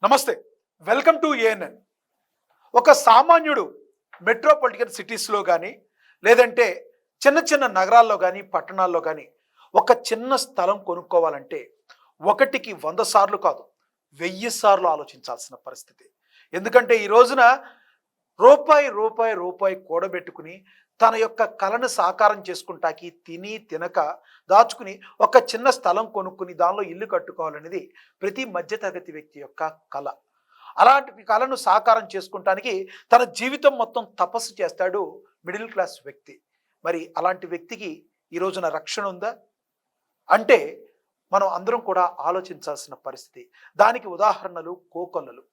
నమస్తే, welcome to ANN. ఒక సామాన్యుడు మెట్రోపాలిటన్ సిటీస్లో కానీ లేదంటే చిన్న చిన్న నగరాల్లో కానీ పట్టణాల్లో కానీ ఒక చిన్న స్థలం కొనుక్కోవాలంటే ఒకటికి 100 సార్లు కాదు 1000 సార్లు ఆలోచించాల్సిన పరిస్థితి. ఎందుకంటే ఈ రోజున రూపాయి రూపాయి రూపాయి కూడబెట్టుకుని తన యొక్క కలను సాకారం చేసుకుంటాకి తిని తినక దాచుకుని ఒక చిన్న స్థలం కొనుక్కుని దానిలో ఇల్లు కట్టుకోవాలనేది ప్రతి మధ్యతరగతి వ్యక్తి యొక్క కళ. అలాంటి కళను సాకారం చేసుకుంటానికి తన జీవితం మొత్తం తపస్సు చేస్తాడు మిడిల్ క్లాస్ వ్యక్తి. మరి అలాంటి వ్యక్తికి ఈ రోజున రక్షణ ఉందా అంటే మనం అందరం కూడా ఆలోచించాల్సిన పరిస్థితి. దానికి ఉదాహరణలు కోకొల్లలు.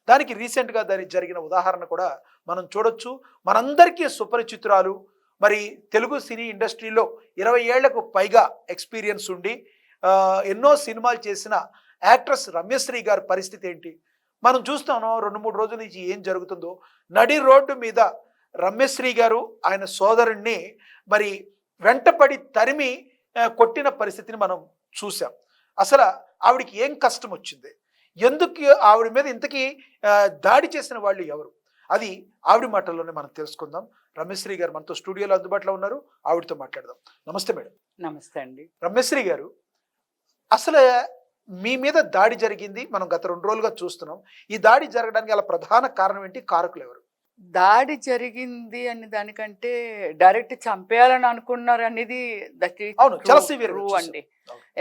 దానికి రీసెంట్గా జరిగిన ఉదాహరణ కూడా మనం చూడొచ్చు. మనందరికీ సుపరిచితురాలు, మరి తెలుగు సినీ ఇండస్ట్రీలో 20 ఏళ్లకు పైగా ఎక్స్పీరియన్స్ ఉండి ఎన్నో సినిమాలు చేసిన యాక్ట్రెస్ రమ్యశ్రీ గారి పరిస్థితి ఏంటి మనం చూస్తాము. 2-3 రోజుల నుంచి ఏం జరుగుతుందో, నడి రోడ్డు మీద రమ్యశ్రీ గారు ఆయన సోదరుణ్ణి మరి వెంటపడి తరిమి కొట్టిన పరిస్థితిని మనం చూసాం. అసలు ఆవిడికి ఏం కష్టం వచ్చింది, ఎందుకు ఆవిడ మీద ఇంతకీ దాడి చేసిన వాళ్ళు ఎవరు, అది ఆవిడ మాటల్లోనే మనం తెలుసుకుందాం. రమ్యశ్రీ గారు మనతో స్టూడియోలో అందుబాటులో ఉన్నారు, ఆవిడతో మాట్లాడదాం. నమస్తే మేడం. నమస్తే అండి. రమ్యశ్రీ గారు, అసలు మీ మీద దాడి జరిగింది, మనం గత 2 రోజులుగా చూస్తున్నాం. ఈ దాడి జరగడానికి గల ప్రధాన కారణం ఏంటి, కారకులు ఎవరు? దాడి జరిగింది అని దానికంటే డైరెక్ట్ చంపేయాలని అనుకున్నారు అనేది అండి.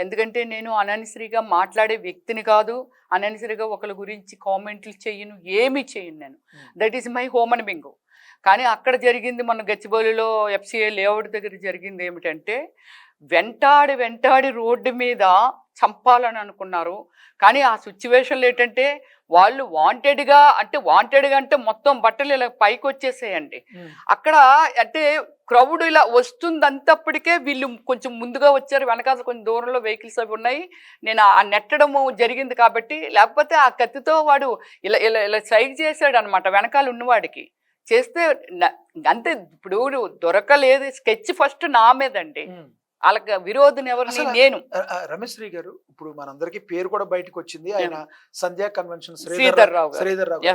ఎందుకంటే నేను అననిశ్రీగా మాట్లాడే వ్యక్తిని కాదు, అననిశ్రీగా ఒకరి గురించి కామెంట్లు చేయను, ఏమీ చేయను నేను. దట్ ఈస్ మై హోమ్ అని బింగు. కానీ అక్కడ జరిగింది మన గచ్చిబౌలిలో FCA లేఅవుట్ దగ్గర జరిగింది ఏమిటంటే వెంటాడి రోడ్డు మీద చంపాలని అనుకున్నారు. కానీ ఆ సిచ్యువేషన్లో ఏంటంటే వాళ్ళు వాంటెడ్గా అంటే మొత్తం బట్టలు ఇలా పైకి వచ్చేసాయండి. అక్కడ అంటే క్రౌడ్ ఇలా వస్తుందంతప్పటికే వీళ్ళు కొంచెం ముందుగా వచ్చారు, వెనకాల కొంచెం దూరంలో వెహికల్స్ అవి ఉన్నాయి. నేను ఆ నెట్టడము జరిగింది కాబట్టి, లేకపోతే ఆ కత్తితో వాడు ఇలా ఇలా ఇలా సైడ్ చేశాడు అనమాట వెనకాల ఉన్నవాడికి. చేస్తే అంతే. ఇప్పుడు దొరకలేదు, స్కెచ్ ఫస్ట్ నా మీదండి. వాళ్ళకి విరోధిని ఎవరిని నేను. రమేశ్రీ గారు, ఇప్పుడు మనందరికి పేరు కూడా బయటకు వచ్చింది, ఆయన సంధ్యా కన్వెన్షన్ శ్రీధర్ రావు.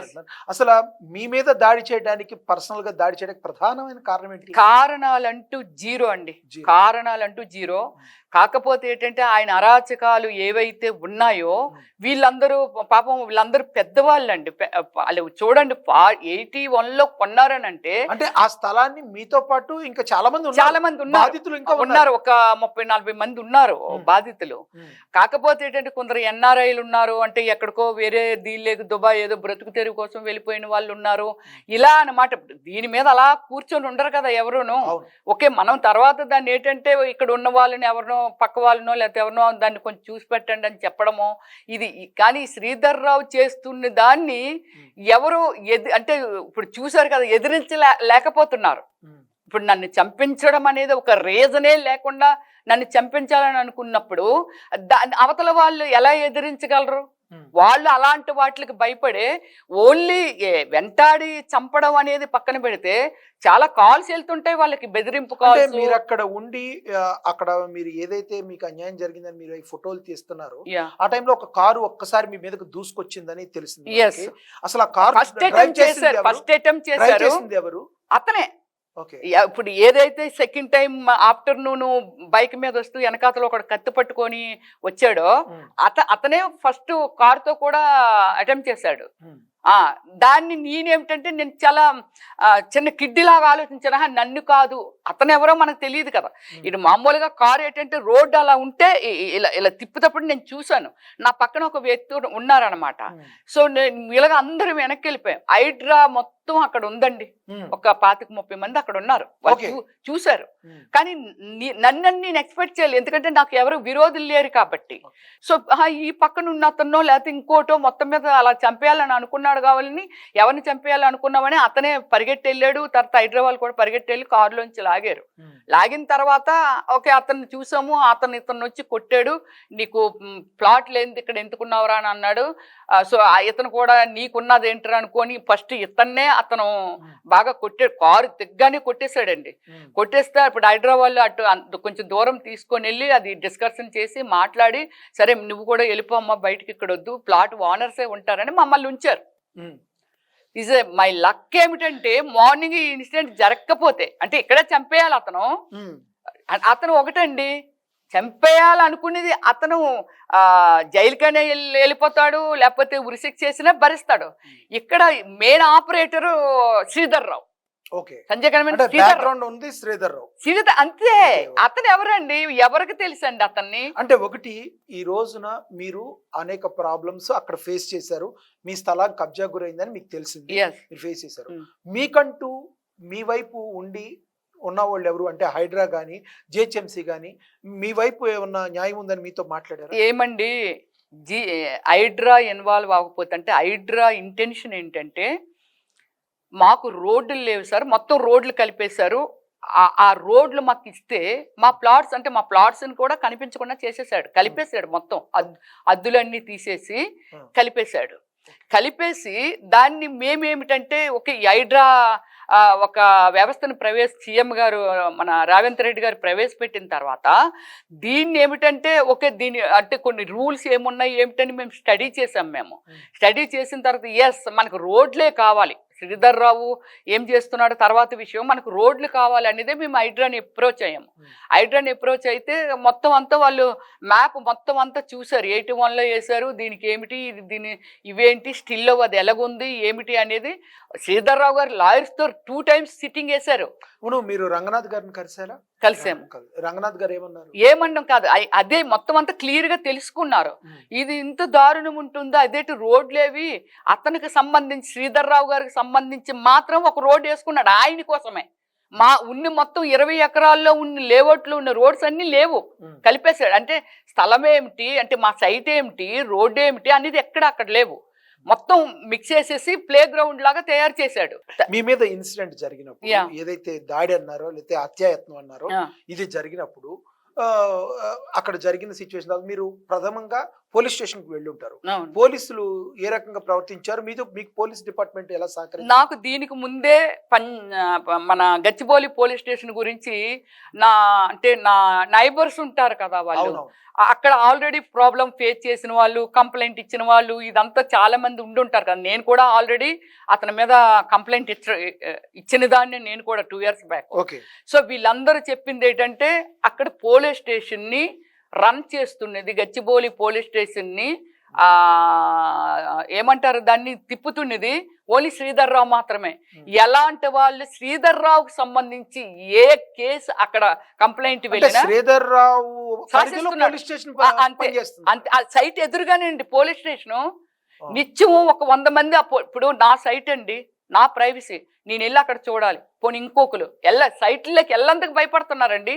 అసలు మీ మీద దాడి చేయడానికి, పర్సనల్ గా దాడి చేయడానికి ప్రధానమైన కారణం ఏంటి? కారణాలంటూ జీరో అండి, కారణాలంటూ జీరో. కాకపోతే ఏంటంటే ఆయన అరాచకాలు ఏవైతే ఉన్నాయో వీళ్ళందరూ పాపం వీళ్ళందరూ పెద్దవాళ్ళండి. వాళ్ళు చూడండి 81లో కొన్నారనంటే అంటే ఆ స్థలాన్ని మీతో పాటు ఇంకా చాలా మంది ఉన్నారు, ఒక 30-40 మంది ఉన్నారు బాధితులు. కాకపోతే ఏంటంటే కొందరు NRIలు ఉన్నారు, అంటే ఎక్కడికో వేరే దీనిలేక దుబాయ్ ఏదో బ్రతుకు తెరువు కోసం వెళ్ళిపోయిన వాళ్ళు ఉన్నారు. ఇలా అన్నమాట. దీని మీద అలా కూర్చొని ఉండరు కదా ఎవరును. ఓకే, మనం తర్వాత దాన్ని ఏంటంటే ఇక్కడ ఉన్న వాళ్ళని ఎవరినో పక్క వాళ్ళనో లేకపోతే ఎవరినో దాన్ని కొంచెం చూసి పెట్టండి అని చెప్పడమో ఇది. కానీ శ్రీధర్ రావు చేస్తున్న దాన్ని ఎవరు అంటే ఇప్పుడు చూసారు కదా, ఎదిరించలేకపోతున్నారు. ఇప్పుడు నన్ను చంపించడం అనేది ఒక రీజనే లేకుండా నన్ను చంపించాలని అనుకున్నప్పుడు అవతల వాళ్ళు ఎలా ఎదిరించగలరు? వాళ్ళు అలాంటి వాటికి భయపడే ఓన్లీ వెంటాడి చంపడం అనేది పక్కన పెడితే చాలా కాల్స్ వెళ్తుంటాయి వాళ్ళకి, బెదిరింపు కాల్స్. మీరు అక్కడ ఉండి అక్కడ మీరు ఏదైతే మీకు అన్యాయం జరిగిందని మీరు ఈ ఫోటోలు తీస్తున్నారు, ఆ టైంలో ఒక కారు ఒక్కసారి మీ మీదకు దూసుకొచ్చిందని తెలిసింది. అసలు ఆ కారు ఫస్ట్ అటెంప్ట్ చేశారు ఎవరు? అతనే. ఇప్పుడు ఏదైతే సెకండ్ టైం ఆఫ్టర్నూన్ బైక్ మీద వస్తూ వెనకాతలో ఒకడు కత్తి పట్టుకొని వచ్చాడో అతనే ఫస్ట్ కారుతో కూడా అటెంప్ట్ చేశాడు. దాన్ని నేనేమిటంటే నేను చాలా చిన్న కిడ్డీలాగా ఆలోచించాను, నన్ను కాదు అతను ఎవరో మనకు తెలియదు కదా. ఇది మామూలుగా కారు ఏంటంటే రోడ్డు అలా ఉంటే ఇలా ఇలా తిప్పుతప్పుడు నేను చూశాను, నా పక్కన ఒక వ్యక్తి ఉన్నారనమాట. సో నేను ఇలాగ అందరూ వెనక్కి వెళ్ళిపోయాం. హైడ్రా మొత్తం అక్కడ ఉందండి, ఒక 25-30 మంది అక్కడ ఉన్నారు, వాళ్ళు చూశారు. కానీ నన్ను నేను ఎక్స్పెక్ట్ చేయలేదు, ఎందుకంటే నాకు ఎవరు విరోధులు లేరు కాబట్టి. సో ఈ పక్కన ఉన్న అతన్నో లేకపోతే ఇంకోటో మొత్తం మీద అలా చంపేయాలని అనుకున్నాడు కావాలని, ఎవరిని చంపేయాలని అనుకున్నామని అతనే పరిగెట్టి వెళ్ళాడు. తర్వాత హైదరాబాద్ కూడా పరిగెట్టి వెళ్ళి కారులోంచి లాగారు. లాగిన తర్వాత ఓకే అతన్ని చూసాము, ఇతను వచ్చి కొట్టాడు, నీకు ప్లాట్ లేనిది ఇక్కడ ఎందుకున్నావురా అని అన్నాడు. సో ఇతను కూడా నీకున్నది ఏంటరా అనుకొని ఫస్ట్ ఇతన్నే అతను బాగా కొట్టాడు, కారు దిగ్గానే కొట్టేశాడండి. కొట్టేస్తే ఇప్పుడు హైదరాబాద్లో అటు కొంచెం దూరం తీసుకొని వెళ్ళి అది డిస్కషన్ చేసి మాట్లాడి, సరే నువ్వు కూడా వెళ్ళిపోమ్మా బయటికి, ఇక్కడ వద్దు, ప్లాట్ ఓనర్సే ఉంటారని మమ్మల్ని ఉంచారు. ఈజ్ మై లక్ ఏమిటంటే మార్నింగ్ ఈ ఇన్సిడెంట్ జరగకపోతే, అంటే ఇక్కడే చంపేయాలి అతను ఒకటండి, చంపేయాలనుకునేది అతను జైలుకనే వెళ్ళిపోతాడు, లేకపోతే ఉరిశిక్ష చేసినా భరిస్తాడు. ఇక్కడ మెయిన్ ఆపరేటరు శ్రీధర్ రావు, సంజయ్ కనమేని శ్రీధర్ అంతే. అతను ఎవరండి, ఎవరికి తెలుసండి అతన్ని? అంటే ఒకటి, ఈ రోజున మీరు అనేక ప్రాబ్లమ్స్ అక్కడ ఫేస్ చేశారు, మీ స్థలం కబ్జా గురైందని మీకు తెలిసింది, మీరు ఫేస్ చేశారు. మీకంటూ మీ వైపు ఉన్న వాళ్ళు ఎవరు అంటే హైడ్రా కానీ జిహెచ్ఎంసీ కానీ మీ వైపు ఏమన్నా న్యాయం ఉందని మీతో మాట్లాడారు? ఏమండి, హైడ్రా ఇన్వాల్వ్ అవ్వకపోతే, అంటే హైడ్రా ఇంటెన్షన్ ఏంటంటే మాకు రోడ్లు లేవు సార్, మొత్తం రోడ్లు కలిపేశారు, ఆ రోడ్లు మాకు ఇస్తే మా ప్లాట్స్, అంటే మా ప్లాట్స్ని కూడా కనిపించకుండా చేసేసాడు, కలిపేశాడు, మొత్తం అద్దులన్నీ తీసేసి కలిపేశాడు. కలిపేసి దాన్ని మేమేమిటంటే ఒక హైడ్రా ఒక వ్యవస్థను సీఎం గారు మన రేవంత్ రెడ్డి గారు ప్రవేశపెట్టిన తర్వాత దీన్ని ఏమిటంటే దీని అంటే కొన్ని రూల్స్ ఏమున్నాయి ఏమిటని మేము స్టడీ చేసాం. స్టడీ చేసిన తర్వాత ఎస్ మనకు రోడ్లే కావాలి, శ్రీధర్ రావు ఏం చేస్తున్నాడు తర్వాత విషయం, మనకు రోడ్లు కావాలి అనేదే మేము హైడ్రాని అప్రోచ్ అయ్యాము. హైడ్రాని అప్రోచ్ అయితే మొత్తం అంతా వాళ్ళు మ్యాప్ మొత్తం అంతా చూసారు, 81లో వేశారు, దీనికి ఏమిటి ఇవేంటి స్టిల్ అది ఎలాగుంది ఏమిటి అనేది శ్రీధర్ రావు గారు లాయర్స్తో 2 times సిట్టింగ్ వేశారు. మీరు రంగనాథ్ గారిని కలిసాము. రంగనాథ్ గారు ఏమన్నాం కాదు, అదే మొత్తం అంతా క్లియర్ గా తెలుసుకున్నారు. ఇది ఇంత దారుణం ఉంటుందా, అదేంటి రోడ్లేవి, అతనికి సంబంధించి శ్రీధర్ రావు గారికి సంబంధించి మాత్రం ఒక రోడ్ వేసుకున్నాడు ఆయన కోసమే. మొత్తం 20 ఎకరాల్లో ఉన్న లేఅవుట్లు ఉన్న రోడ్స్ అన్ని లేవు, కలిపేశాడు. అంటే స్థలం ఏమిటి, అంటే మా సైట్ ఏమిటి, రోడ్ ఏమిటి అనేది అక్కడ లేవు, మొత్తం మిక్స్ చేసేసి ప్లే గ్రౌండ్ లాగా తయారు చేశాడు. మీ మీద ఇన్సిడెంట్ జరిగినప్పుడు, ఏదైతే దాడి అన్నారో లేకపోతే హత్యాయత్నం అన్నారో, ఇది జరిగినప్పుడు అక్కడ జరిగిన సిచ్యువేషన్ మీరు ప్రథమంగా పోలీస్ స్టేషన్ కి వెళ్ళి ఉంటారు. పోలీసులు ఏ రకంగా ప్రవర్తించారు, మీకు పోలీస్ డిపార్ట్మెంట్ ఎలా సహకరించారు? నాకు దీనికి ముందే మన గచ్చిబౌలి పోలీస్ స్టేషన్ గురించి నా నైబర్స్ ఉంటారు కదా, వాళ్ళు అక్కడ ఆల్రెడీ ప్రాబ్లం ఫేస్ చేసిన వాళ్ళు, కంప్లైంట్ ఇచ్చిన వాళ్ళు, ఇదంతా చాలా మంది ఉండుంటారు కదా. నేను కూడా ఆల్రెడీ అతని మీద కంప్లైంట్ ఇచ్చిన దాన్ని నేను కూడా 2 years బ్యాక్. సో వీళ్ళందరూ చెప్పింది ఏంటంటే అక్కడ పోలీస్ స్టేషన్ని రన్ చేస్తున్నది, గచ్చిబౌలి పోలీస్ స్టేషన్ని ఏమంటారు దాన్ని తిప్పుతున్నది ఓన్లీ శ్రీధర్ రావు మాత్రమే. ఎలాంటి వాళ్ళు శ్రీధర్ రావుకి సంబంధించి ఏ కేసు అక్కడ కంప్లైంట్ వెళ్ళినా శ్రీధర్ రావు అంతే. సైట్ ఎదురుగానే అండి పోలీస్ స్టేషను, నిత్యము ఒక 100 మంది. ఇప్పుడు నా సైట్ అండి, నా ప్రైవసీ, నేను వెళ్ళి అక్కడ చూడాలి. పోనీ ఇంకొకరు సైట్లకి వెళ్ళందుకు భయపడుతున్నారండి.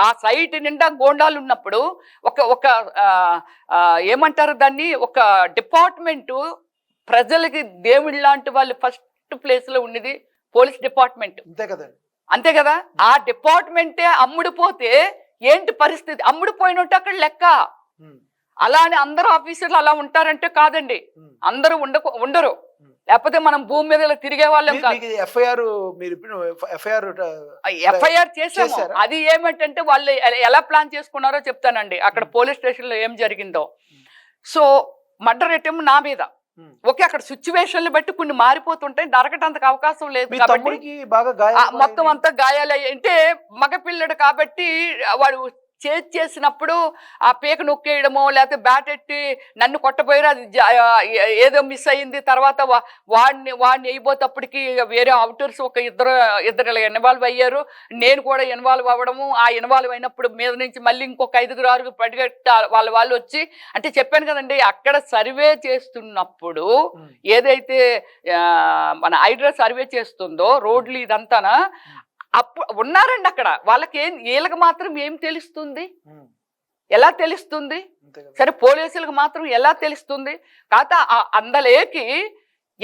ఆ సైట్ నిండా గోండాలు ఉన్నప్పుడు ఒక ఏమంటారు దాన్ని, ఒక డిపార్ట్మెంటు ప్రజలకి దేవుడి లాంటి వాళ్ళు ఫస్ట్ ప్లేస్లో ఉన్నది పోలీస్ డిపార్ట్మెంట్, అంతే కదా. ఆ డిపార్ట్మెంటే అమ్ముడుపోతే ఏంటి పరిస్థితి? అమ్ముడుపోయినట్టు అక్కడ లెక్క. అలా అని అందరూ ఆఫీసర్లు అలా ఉంటారంటే కాదండి, అందరూ ఉండరు. లేకపోతే మనం భూమి మీద తిరిగే వాళ్ళం కాదు. ఎఫ్ఐఆర్ చేసాము. అది ఏమిటంటే వాళ్ళు ఎలా ప్లాన్ చేసుకున్నారో చెప్తానండి. అక్కడ పోలీస్ స్టేషన్ లో ఏం జరిగిందో. సో మర్డర్ అటెంప్ట్ నా మీద. ఓకే, అక్కడ సిచ్యువేషన్లు బట్టి కొన్ని మారిపోతుంటాయి, దొరకటానికి అవకాశం లేదు కాబట్టి మొత్తం అంతా గాయాలు అంటే మగపిల్లడు కాబట్టి వాడు చేసినప్పుడు ఆ పీక నొక్కేయడమో లేకపోతే బ్యాట్ ఎట్టి నన్ను కొట్టబోయారు, అది ఏదో మిస్ అయ్యింది. తర్వాత వాడిని వేయబోతప్పటికి వేరే అవుటర్స్ ఒక ఇద్దరు ఇన్వాల్వ్ అయ్యారు, నేను కూడా ఇన్వాల్వ్ అవ్వడము. ఆ ఇన్వాల్వ్ అయినప్పుడు మీద నుంచి మళ్ళీ ఇంకొక 5-6 పడిగట్ట వాళ్ళు వచ్చి, అంటే చెప్పాను కదండి, అక్కడ సర్వే చేస్తున్నప్పుడు ఏదైతే మన హైడ్రా సర్వే చేస్తుందో రోడ్లు ఇదంతానా అప్పుడు ఉన్నారండి అక్కడ. వీళ్ళకి మాత్రం ఏం తెలుస్తుంది, ఎలా తెలుస్తుంది? సరే పోలీసులకు మాత్రం ఎలా తెలుస్తుంది? కాకపోతే అందలేకి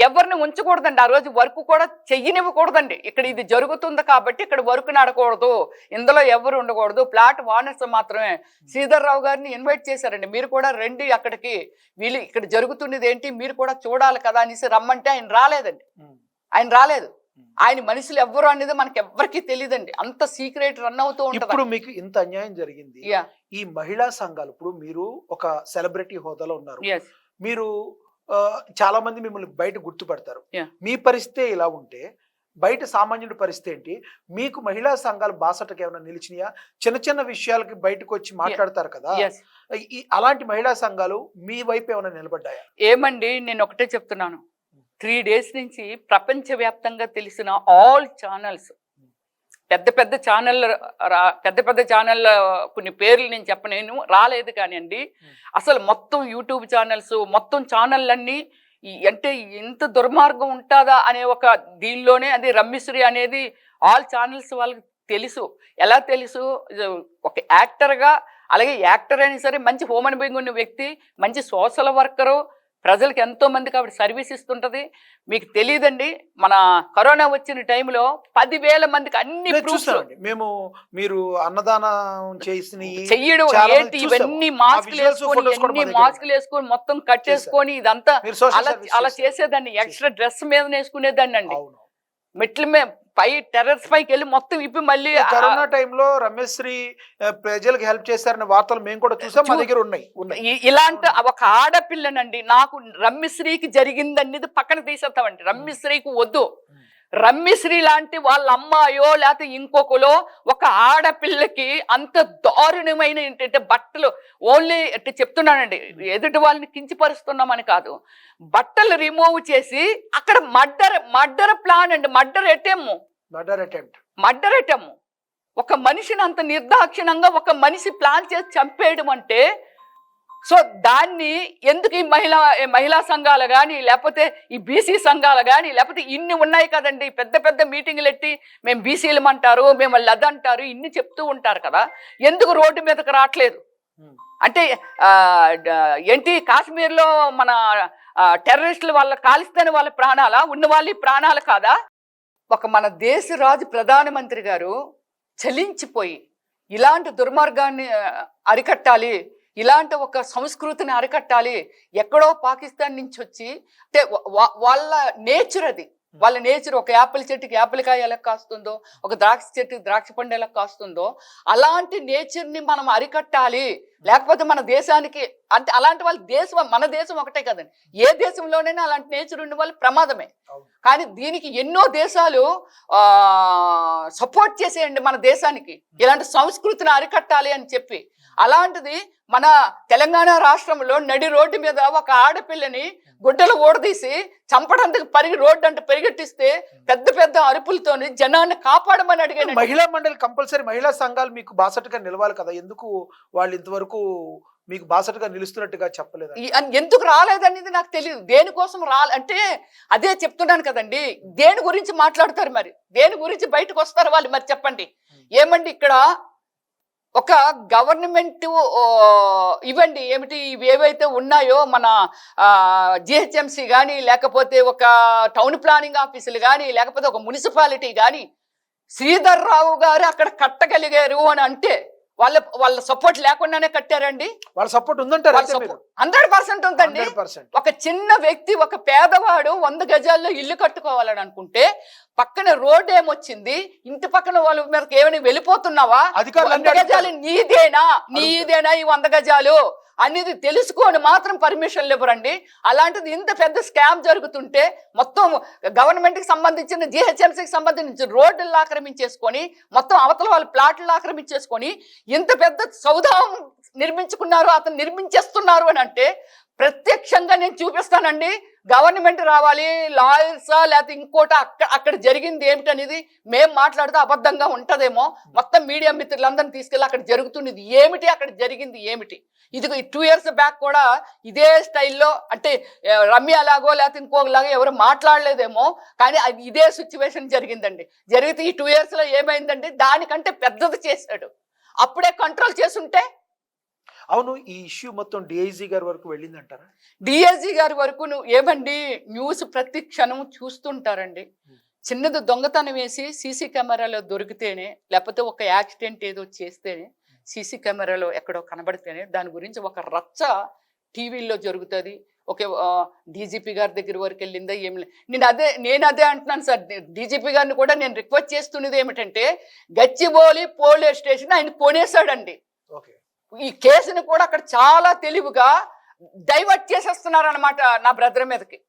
ఎవరిని ఉంచకూడదండి. ఆ రోజు వర్క్ కూడా చెయ్యనివ్వకూడదండి. ఇక్కడ ఇది జరుగుతుంది కాబట్టి ఇక్కడ వర్క్ నడకూడదు, ఇందులో ఎవరు ఉండకూడదు, ప్లాట్ ఓనర్స్ మాత్రమే. శ్రీధర్ రావు గారిని ఇన్వైట్ చేశారండి, మీరు కూడా రండి అక్కడికి, వీళ్ళు ఇక్కడ జరుగుతున్నది ఏంటి మీరు కూడా చూడాలి కదా అనేసి రమ్మంటే ఆయన రాలేదండి. ఆయన రాలేదు. ఆయన మనుషులు ఎవ్వరు అనేది మనకి ఎవ్వరికి తెలియదండి. అంత సీక్రెట్ రన్ అవుతూ ఉంటుంది. ఇప్పుడు మీకు ఇంత అన్యాయం జరిగింది, ఈ మహిళా సంఘాలు, ఇప్పుడు మీరు ఒక సెలబ్రిటీ హోదాలో ఉన్నారు, మీరు చాలా మంది మిమ్మల్ని బయట గుర్తుపడతారు. మీ పరిస్థితి ఇలా ఉంటే బయట సామాన్యుడి పరిస్థితి ఏంటి? మీకు మహిళా సంఘాలు బాసటకు ఏమైనా నిలిచినాయా? చిన్న చిన్న విషయాలకి బయటకు వచ్చి మాట్లాడతారు కదా, అలాంటి మహిళా సంఘాలు మీ వైపు ఏమైనా నిలబడ్డాయా? ఏమండి, నేను ఒకటే చెప్తున్నాను, 3 days నుంచి ప్రపంచవ్యాప్తంగా తెలిసిన ఆల్ ఛానల్స్, పెద్ద పెద్ద ఛానల్ కొన్ని పేర్లు నేను చెప్పలేను, రాలేదు కానివ్వండి. అసలు మొత్తం యూట్యూబ్ ఛానల్స్, మొత్తం ఛానళ్ళన్నీ అంటే ఎంత దుర్మార్గం ఉంటుందా అనే ఒక దీనిలోనే, అది రమ్యశ్రీ అనేది ఆల్ ఛానల్స్ వాళ్ళకి తెలుసు. ఎలా తెలుసు? ఒక యాక్టర్గా, అలాగే యాక్టర్ అయినా సరే మంచి హ్యూమన్ బీయింగ్ ఉన్న వ్యక్తి, మంచి సోషల్ వర్కరు, ప్రజలకు ఎంతో మందికి ఆవిడ సర్వీస్ ఇస్తుంటది. మీకు తెలియదండి, మన కరోనా వచ్చిన టైంలో 10,000 మందికి అన్ని మేము మీరు అన్నదానం చెయ్యడం ఏంటి, ఇవన్నీ మాస్కులు వేసుకొని మొత్తం కట్టేసుకొని ఇదంతా అలా చేసేదాన్ని. ఎక్స్ట్రా డ్రెస్ మీద వేసుకునేదాన్ని అండి. మెట్ల మీద పై టెర్రస్ పైకి వెళ్ళి మొత్తం ఇప్పి మళ్ళీ. కరోనా టైంలో రమేశ్రీ ప్రజలకు హెల్ప్ చేశారనే వార్తలు మేము కూడా చూసాం, మా దగ్గర ఉన్నాయి. ఇలాంటి ఒక ఆడపిల్లనండి, నాకు రమ్యశ్రీకి జరిగిందనేది పక్కన తీసేస్తామండి. రమ్యశ్రీకి వద్దు, రమ్యశ్రీ లాంటి వాళ్ళ అమ్మాయో లేకపోతే ఇంకొకలో ఒక ఆడపిల్లకి అంత దారుణమైన ఏంటంటే బట్టలు ఓన్లీ అంటే చెప్తున్నానండి, ఎదుటి వాళ్ళని కించిపరుస్తున్నామని కాదు, బట్టలు రిమూవ్ చేసి అక్కడ మర్డర్ ప్లాన్ అండి, మర్డర్ అటెంప్ట్. ఒక మనిషిని అంత నిర్దాక్షిణంగా ఒక మనిషి ప్లాన్ చేసి చంపేయడం అంటే, సో దాన్ని ఎందుకు ఈ మహిళా సంఘాలు కానీ, లేకపోతే ఈ బీసీ సంఘాలు కానీ, లేకపోతే ఇన్ని ఉన్నాయి కదండి, పెద్ద మీటింగులు ఎట్టి మేము బీసీలు అంటారు, మేము లదంటారు, ఇన్ని చెప్తూ ఉంటారు కదా, ఎందుకు రోడ్డు మీదకి రావట్లేదు? అంటే ఏంటి, కాశ్మీర్లో మన టెర్రరిస్టులు వాళ్ళ కాలిస్తేనే వాళ్ళ ప్రాణాలా, ఉన్న వాళ్ళ ప్రాణాలు కాదా? ఒక మన దేశ రాజు ప్రధానమంత్రి గారు చలించిపోయి ఇలాంటి దుర్మార్గాన్ని అరికట్టాలి, ఇలాంటి ఒక సంస్కృతిని అరికట్టాలి, ఎక్కడో పాకిస్తాన్ నుంచి వచ్చి, అంటే వాళ్ళ నేచర్ అది, వాళ్ళ నేచర్. ఒక యాపిల్ చెట్టుకి యాపిల్కాయ ఎలా కాస్తుందో, ఒక ద్రాక్ష చెట్టుకి ద్రాక్ష పండు ఎలా కాస్తుందో, అలాంటి నేచర్ని మనం అరికట్టాలి. లేకపోతే మన దేశానికి అంటే అలాంటి వాళ్ళ దేశం, మన దేశం ఒకటే కదండి, ఏ దేశంలోనైనా అలాంటి నేచర్ ఉండే వాళ్ళు ప్రమాదమే. కానీ దీనికి ఎన్నో దేశాలు సపోర్ట్ చేసేయండి మన దేశానికి, ఇలాంటి సంస్కృతిని అరికట్టాలి అని చెప్పి. అలాంటిది మన తెలంగాణ రాష్ట్రంలో నడి రోడ్డు మీద ఒక ఆడపిల్లని గుడ్డలు ఓడదీసి చంపడానికి రోడ్డు అంటే పరిగెట్టిస్తే పెద్ద అరుపులతోని జనాన్ని కాపాడమని అడిగాను. మహిళా మండలి కంపల్సరీ, మహిళా సంఘాలు మీకు బాసటగా నిలవాలి కదా, ఎందుకు వాళ్ళు ఇంతవరకు మీకు బాసటగా నిలుస్తున్నట్టుగా చెప్పలేదు? ఎందుకు రాలేదనేది నాకు తెలియదు. దేనికోసం అంటే అదే చెప్తున్నాను కదండి, దేని గురించి మాట్లాడతారు మరి, దేని గురించి బయటకు వస్తారు వాళ్ళు మరి చెప్పండి. ఏమండి, ఇక్కడ ఒక గవర్నమెంట్ ఇవ్వండి ఏమిటి ఇవి ఏవైతే ఉన్నాయో, మన జిహెచ్ఎంసీ కానీ, లేకపోతే ఒక టౌన్ ప్లానింగ్ ఆఫీసులు కానీ, లేకపోతే ఒక మున్సిపాలిటీ కానీ, శ్రీధర్ రావు గారు అక్కడ కట్టగలిగారు అని అంటే వాళ్ళ సపోర్ట్ లేకుండానే కట్టారండి? వాళ్ళ సపోర్ట్ ఉందంటారు? 100% ఉందండి. ఒక చిన్న వ్యక్తి, ఒక పేదవాడు 100 గజాల్లో ఇల్లు కట్టుకోవాలని అనుకుంటే పక్కన రోడ్ ఏమొచ్చింది, ఇంటి పక్కన వాళ్ళ మీదకి ఏమైనా వెళ్ళిపోతున్నావా, 100 గజాలు నీదేనా ఈ 100 గజాలు అనేది తెలుసుకొని మాత్రం పర్మిషన్లు ఇవ్వరండి. అలాంటిది ఇంత పెద్ద స్కామ్ జరుగుతుంటే మొత్తం గవర్నమెంట్కి సంబంధించిన జిహెచ్ఎంసీకి సంబంధించిన రోడ్లను ఆక్రమించేసుకొని, మొత్తం అవతల వాళ్ళ ప్లాట్లను ఆక్రమించేసుకొని ఇంత పెద్ద సౌధం నిర్మించుకున్నారు, అతను నిర్మించేస్తున్నారు అని అంటే ప్రత్యక్షంగా నేను చూపిస్తానండి. గవర్నమెంట్ రావాలి, లాయర్సా లేకపోతే ఇంకోట అక్కడ జరిగింది ఏమిటనేది మేము మాట్లాడితే అబద్ధంగా ఉంటుందేమో. మొత్తం మీడియా మిత్రులందరినీ తీసుకెళ్ళి అక్కడ జరుగుతున్నది ఏమిటి, అక్కడ జరిగింది ఏమిటి. ఇది 2 years బ్యాక్ కూడా ఇదే స్టైల్లో, అంటే రమ్య లాగో లేకపోతే ఇంకోలాగో ఎవరు మాట్లాడలేదేమో, కానీ అది ఇదే సిచ్యువేషన్ జరిగిందండి. జరిగితే ఈ 2 yearsలో ఏమైందండి, దానికంటే పెద్దది చేశాడు. అప్పుడే కంట్రోల్ చేసుంటే అవును, ఈ ఇష్యూ మొత్తం డిఐజీ గారి వరకు వెళ్ళిందంటారా? డిఐజీ గారి వరకు ఏమండి న్యూస్ ప్రతి క్షణం చూస్తుంటారండి. చిన్నది దొంగతనం వేసి సీసీ కెమెరాలో దొరికితేనే, లేకపోతే ఒక యాక్సిడెంట్ ఏదో చేస్తేనే, సీసీ కెమెరాలో ఎక్కడో కనబడితేనే దాని గురించి ఒక రచ్చ టీవీల్లో జరుగుతుంది. ఓకే, డీజీపీ గారి దగ్గర వరకు వెళ్ళిందా ఏమి నేను అదే అంటున్నాను సార్. డీజీపీ గారిని కూడా నేను రిక్వెస్ట్ చేస్తున్నది ఏమిటంటే, గచ్చిబౌలి పోలీస్ స్టేషన్ ఆయన కొనేశాడండి. ఓకే, ఈ కేసుని కూడా అక్కడ చాలా తెలివిగా డైవర్ట్ చేసేస్తున్నారు అనమాట నా బ్రదర్ మీదకి.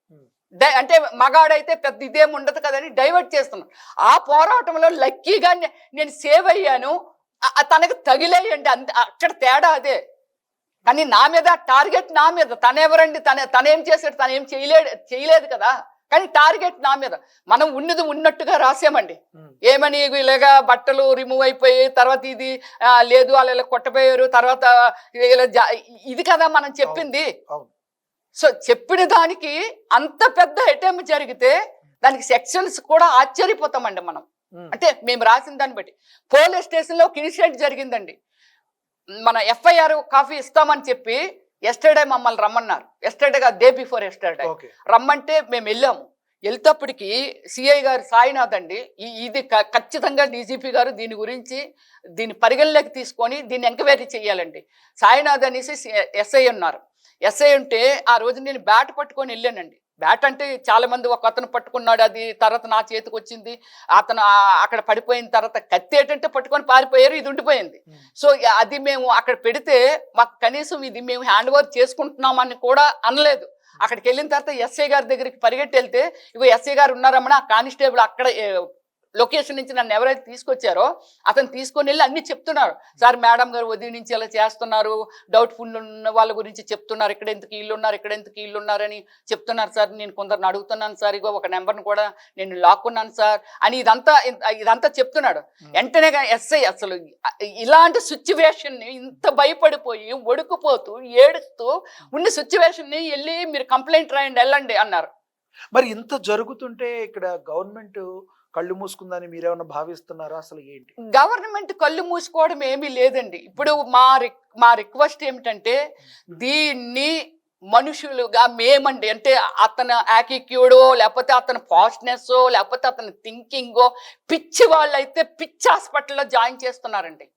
అంటే మగాడైతే పెద్ద ఇదేం ఉండదు కదని డైవర్ట్ చేస్తున్నాను. ఆ పోరాటంలో లక్కీగా నేను సేవ్ అయ్యాను. తనకు తగిలేయండి, అంతే, అక్కడ తేడా అదే. కానీ నా మీద టార్గెట్, నా మీద. తనెవరండి, తనేం చేశాడు? తనేం చేయలేదు కదా. కానీ టార్గెట్ నా మీద. మనం ఉన్నది ఉన్నట్టుగా రాసామండి. ఏమని ఇలాగా బట్టలు రిమూవ్ అయిపోయి తర్వాత ఇది లేదు వాళ్ళు ఇలా కొట్టపోయారు తర్వాత ఇది కదా మనం చెప్పింది. సో చెప్పిన దానికి అంత పెద్ద అటెంప్ట్ జరిగితే దానికి సెక్షన్స్ కూడా ఆశ్చర్యపోతామండి మనం. అంటే మేము రాసిన దాన్ని బట్టి పోలీస్ స్టేషన్లో ఒక ఇన్సిడెంట్ జరిగిందండి. మన ఎఫ్ఐఆర్ కాపీ ఇస్తామని చెప్పి ఎస్టర్డే మమ్మల్ని రమ్మన్నారు. ఎస్టర్డే డే బిఫోర్ ఎస్టర్డే రమ్మంటే మేము వెళ్ళాము. వెళ్తేప్పటికి సిఐ గారు సాయినాథ్ అండి, ఇది ఖచ్చితంగా డీజీపీ గారు దీన్ని పరిగణలోకి తీసుకొని దీన్ని ఎంక్వైరీ చేయాలండి. సాయినాథ్ అనేసి ఎస్ఐ ఉన్నారు. ఎస్ఐ ఉంటే ఆ రోజు నేను బ్యాట్ పట్టుకొని వెళ్ళానండి. బ్యాట్ అంటే చాలా మంది ఒక అతను పట్టుకున్నాడు, అది తర్వాత నా చేతికి వచ్చింది. అతను అక్కడ పడిపోయిన తర్వాత కత్తి ఏంటంటే పట్టుకొని పారిపోయారు, ఇది ఉండిపోయింది. సో అది మేము అక్కడ పెడితే మాకు కనీసం ఇది మేము హ్యాండ్ ఓవర్ చేసుకుంటున్నామని కూడా అనలేదు. అక్కడికి వెళ్ళిన తర్వాత ఎస్ఐ గారి దగ్గరికి పరిగెట్టి వెళ్తే, ఇగో ఎస్ఐ గారు ఉన్నారమ్మని ఆ కానిస్టేబుల్ అక్కడ లొకేషన్ నుంచి నన్ను ఎవరైతే తీసుకొచ్చారో అతను తీసుకొని వెళ్ళి అన్ని చెప్తున్నారు. సార్ మేడం గారు ఉదయం నుంచి ఇలా చేస్తున్నారు, డౌట్ఫుల్ ఉన్న వాళ్ళ గురించి చెప్తున్నారు, ఇక్కడ ఎందుకు వీళ్ళు ఉన్నారు, ఇక్కడ ఎందుకు వీళ్ళు ఉన్నారని చెప్తున్నారు సార్. నేను కొందరిని అడుగుతున్నాను సార్, ఇగో ఒక నెంబర్ని కూడా నేను లాక్కున్నాను సార్ అని ఇదంతా చెప్తున్నాడు. వెంటనే ఎస్ఐ అసలు ఇలాంటి సిచ్యువేషన్ని ఇంత భయపడిపోయి ఒడుకుపోతూ ఏడుస్తూ ఉన్న సిచ్యువేషన్ని వెళ్ళి మీరు కంప్లైంట్ రాయండి వెళ్ళండి అన్నారు. మరి ఇంత జరుగుతుంటే ఇక్కడ గవర్నమెంట్ కళ్ళు మూసుకుందని మీరేమన్నా భావిస్తున్నారా? అసలు ఏంటి గవర్నమెంట్ కళ్ళు మూసుకోవడం ఏమీ లేదండి. ఇప్పుడు మా రిక్వెస్ట్ ఏమిటంటే, దీన్ని మనుషులుగా మేమండి, అంటే అతని యాటిట్యూడో లేకపోతే అతని ఫాస్ట్నెస్ లేకపోతే అతని థింకింగో, పిచ్చి వాళ్ళైతే పిచ్చి హాస్పిటల్లో జాయిన్ చేస్తున్నారండి.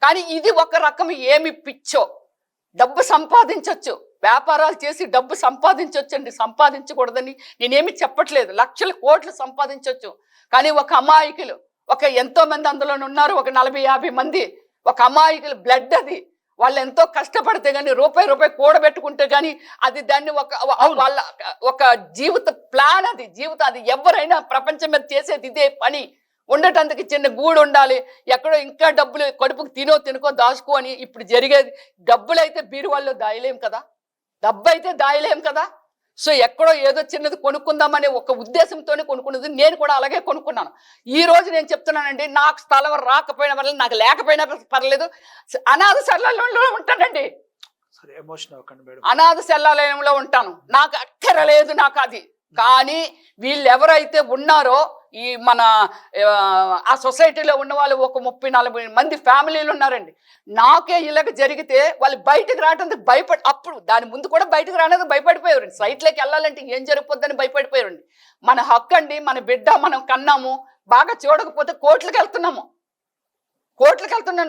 కానీ ఇది ఒక రకం ఏమి పిచ్చో, డబ్బు సంపాదించవచ్చు, వ్యాపారాలు చేసి డబ్బు సంపాదించవచ్చండి, సంపాదించకూడదని నేనేమి చెప్పట్లేదు. లక్షల కోట్లు సంపాదించవచ్చు. కానీ ఒక అమాయకులు ఎంతో మంది అందులో ఉన్నారు, ఒక 40-50 మంది, ఒక అమాయకులు బ్లడ్ అది. వాళ్ళు ఎంతో కష్టపడితే కానీ రూపాయి కూడబెట్టుకుంటే కానీ అది దాన్ని వాళ్ళ ఒక జీవిత ప్లాన్, అది ఎవరైనా ప్రపంచం మీద చేసేది ఇదే పని. ఉండటానికి చిన్న గూడు ఉండాలి, ఎక్కడో ఇంకా డబ్బులు కడుపుకు తినుకో దాచుకో అని. ఇప్పుడు జరిగేది డబ్బులు అయితే బీరువాల్లో దాయలేం కదా, డబ్బు అయితే దాయలేం కదా. సో ఎక్కడో ఏదో చిన్నది కొనుక్కుందామనే ఒక ఉద్దేశంతోనే కొనుక్కున్నది. నేను కూడా అలాగే కొనుక్కున్నాను. ఈ రోజు నేను చెప్తున్నానండి, నాకు స్థలం రాకపోయినా పర్లేదు, నాకు లేకపోయినా పర్లేదు, అనాథ శరణాలయంలో ఉంటానండి. అనాథ శరణాలయంలో ఉంటాను, నాకు అక్కరలేదు నాకు అది. కానీ వీళ్ళు ఎవరైతే ఉన్నారో ఈ మన ఆ సొసైటీలో ఉన్న వాళ్ళు ఒక 30-40 మంది ఫ్యామిలీలు ఉన్నారండి. నాకే ఇలాగ జరిగితే వాళ్ళు బయటకు రావడానికి అప్పుడు దాని ముందు కూడా బయటకు రావడానికి భయపడిపోయారు. సైట్లోకి వెళ్ళాలంటే ఏం జరిగిపోద్దని భయపడిపోయారండి. మన హక్కు అండి, మన బిడ్డ మనం కన్నాము, బాగా చూడకపోతే కోర్టులకు వెళ్తున్నాను,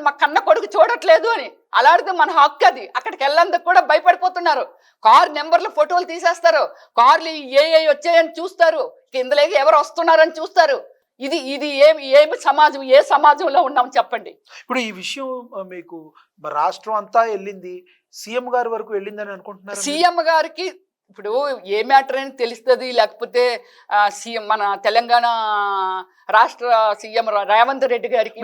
మా కన్న కొడుకు చూడట్లేదు అని అలాడితే మన హక్కు అది. అక్కడికి వెళ్ళేందుకు కూడా భయపడిపోతున్నారు. కార్ నెంబర్లు ఫోటోలు తీసేస్తారు, కార్లు వచ్చాయని చూస్తారు, కిందలేకి ఎవరు వస్తున్నారని చూస్తారు. ఇది ఏమి సమాజం, ఏ సమాజంలో ఉన్నాం చెప్పండి. ఇప్పుడు ఈ విషయం మీకు రాష్ట్రం అంతా వెళ్ళింది, సీఎం గారి వరకు వెళ్ళిందని అనుకుంటున్నారు? సీఎం గారికి ఇప్పుడు ఏ మ్యాటర్ అని తెలుస్తుంది, లేకపోతే సీఎం మన తెలంగాణ రాష్ట్ర సీఎం రేవంత్ రెడ్డి గారికి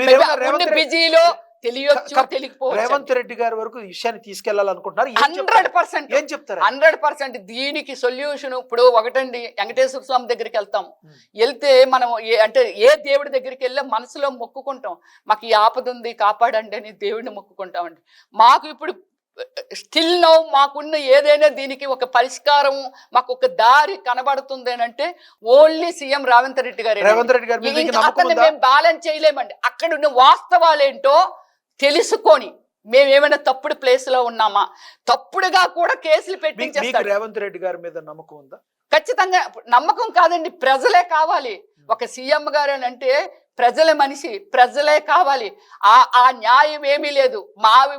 బిజీలో తెలియచ్చు, తెలియకపోవచ్చు. రేవంత్ రెడ్డి గారి వరకు ఈ విషయాన్ని తీసుకెళ్లాలనుకుంటున్నారు. 100% ఏం చెప్తారు? 100% దీనికి సొల్యూషన్ ఇప్పుడు ఒకటండి, వెంకటేశ్వర స్వామి దగ్గరికి వెళ్తాం. వెళ్తే మనం అంటే ఏ దేవుడి దగ్గరికి వెళ్ళి మనసులో మొక్కుకుంటాం, మాకు ఈ ఆపద ఉంది కాపాడండి అని దేవుడిని మొక్కుకుంటామండి. మాకు ఇప్పుడు స్టిల్ నౌ మాకున్న ఏదైనా దీనికి ఒక పరిష్కారం, మాకు ఒక దారి కనబడుతుంది అని అంటే ఓన్లీ సీఎం రేవంత్ రెడ్డి గారు. అతన్ని మేము బ్యాలెన్స్ చేయలేమండి. అక్కడ ఉన్న వాస్తవాలేంటో తెలుసుకొని మేమేమైనా తప్పుడు ప్లేస్ లో ఉన్నామా? తప్పుడుగా కూడా కేసులు మీకు పెట్టించేస్తాడు. రేవంత్ రెడ్డి గారి మీద నమ్మకం ఉందా? ఖచ్చితంగా నమ్మకం కాదండి, ప్రజలే కావాలి. ఒక సీఎం గారు అని అంటే ప్రజల మనిషి, ప్రజలే కావాలి. ఆ న్యాయం ఏమీ లేదు.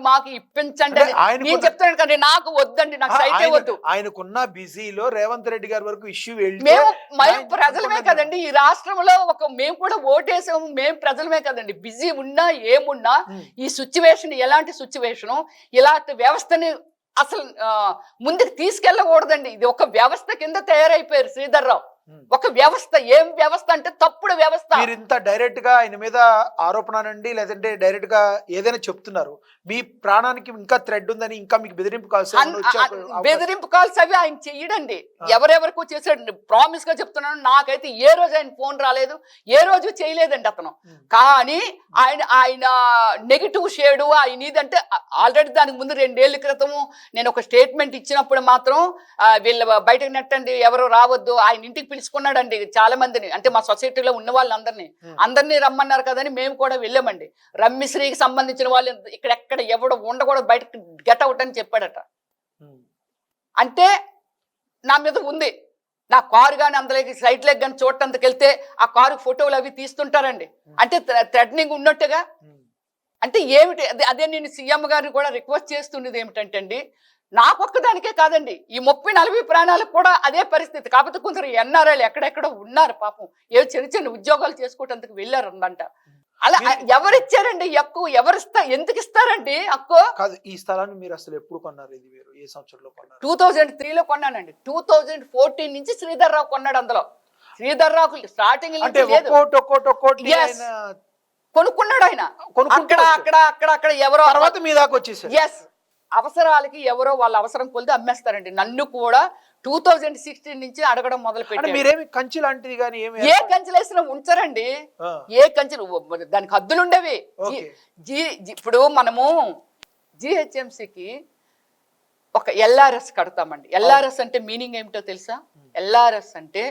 మాకు ఇప్పించండి అంటే అని ఆయనకున్న- నేను చెప్తాను కానీ నాకు వద్దండి, నాకు సైతే వద్దు. ఆయనకున్న బిజీలో రేవంత్ రెడ్డి గారి వరకు ఇష్యూ మేము ప్రజలమే కదండి ఈ రాష్ట్రంలో, మేము కూడా ఓటేసాము, మేము ప్రజలమే కదండి. బిజీ ఉన్నా ఏమున్నా ఈ సిచ్యువేషన్ ఎలాంటి సిచ్యువేషను, ఇలాంటి వ్యవస్థని అసలు ముందుకు తీసుకెళ్ళకూడదండి. ఇది ఒక వ్యవస్థ కింద తయారైపోయారు శ్రీధర్ రావు. ఒక వ్యవస్థ, ఏం వ్యవస్థ అంటే తప్పుడు వ్యవస్థ. మీరు ఇంత డైరెక్ట్ గా ఆయన మీద ఆరోపణ అనండి, లేదంటే డైరెక్ట్ గా ఏదైనా చెప్తున్నారు, మీ ప్రాణానికి ఇంకా థ్రెడ్ ఉందని, ఇంకా మీకు బెదిరింపు కాల్స్ బెదిరింపు కాల్స్ అవి ఆయన చెయ్యడండి. ఎవరెవరికో చేసాడు. ప్రామిస్ గా చెప్తున్నాను, నాకైతే ఏ రోజు ఆయన ఫోన్ రాలేదు, ఏ రోజు చేయలేదండి అతను. కానీ ఆయన నెగిటివ్ షేడు ఆయన ఇదంటే ఆల్రెడీ దానికి ముందు 2 ఏళ్ల క్రితము నేను ఒక స్టేట్మెంట్ ఇచ్చినప్పుడు మాత్రం వీళ్ళ బయటకు నెట్టండి, ఎవరు రావద్దు, ఆయన ఇంటికి పిలుచుకున్నాడండి చాలా మందిని. అంటే మా సొసైటీలో ఉన్న వాళ్ళందరినీ రమ్మన్నారు కదని మేము కూడా వెళ్ళామండి. రమ్యశ్రీకి సంబంధించిన వాళ్ళు ఇక్కడెక్కడ ఎవడు ఉండకూడదు, బయటకు గెట్ అవుట్ అని చెప్పాడట. అంటే నా మీద ఉంది. నా కారు కానీ అందులోకి సైట్ లెగ్ కానీ చూడటానికి వెళ్తే ఆ కారు ఫోటోలు అవి తీస్తుంటారండి. అంటే థ్రెటనింగ్ ఉన్నట్టుగా. అంటే ఏమిటి అదే నేను సీఎం గారిని కూడా రిక్వెస్ట్ చేస్తున్నది ఏమిటంటే అండి, నాకొక్కదానికే కాదండి, ఈ 30-40 ప్రాణాలకు కూడా అదే పరిస్థితి. కాకపోతే కొందరు ఎన్ఆర్ఐలు ఎక్కడెక్కడో ఉన్నారు పాపం, ఏదో చిన్న ఉద్యోగాలు చేసుకోవటానికి వెళ్ళారు అందంట. అలా ఎవరిచ్చారండి హక్కు? ఎందుకు ఇస్తారండి హక్కు? కాదు, ఈ స్థలాన్ని మీరు అసలు ఎప్పుడు కొన్నారు? ఇది మీరు ఏ సంవత్సరంలో కొన్నారు? 2003లో కొన్నానండి. 2014 నుంచి శ్రీధర్ రావు కొన్నాడు. అందులో శ్రీధర్ రావు స్టార్టింగ్ కొనుక్కున్నాడు ఆయన. అక్కడ ఎవరో తర్వాత మీ దాకా వచ్చేసారు. ఎస్, అవసరాలకి ఎవరో వాళ్ళ అవసరం కొలిది అమ్మేస్తారండి. నన్ను కూడా 2016 నుంచి అడగడం మొదలు పెట్టారు. మీరేమి కంచి లాంటిది కానీ ఏ కంచెలు వేసినా ఉంచరండి. ఏ కంచెలు, దానికి హద్దులు ఉండేవి. ఇప్పుడు మనము జిహెచ్ఎంసికి ఒక ఎల్ఆర్ఎస్ కడతామండి. ఎల్ఆర్ఎస్ అంటే మీనింగ్ ఏమిటో తెలుసా? ఎల్ఆర్ఎస్ అంటే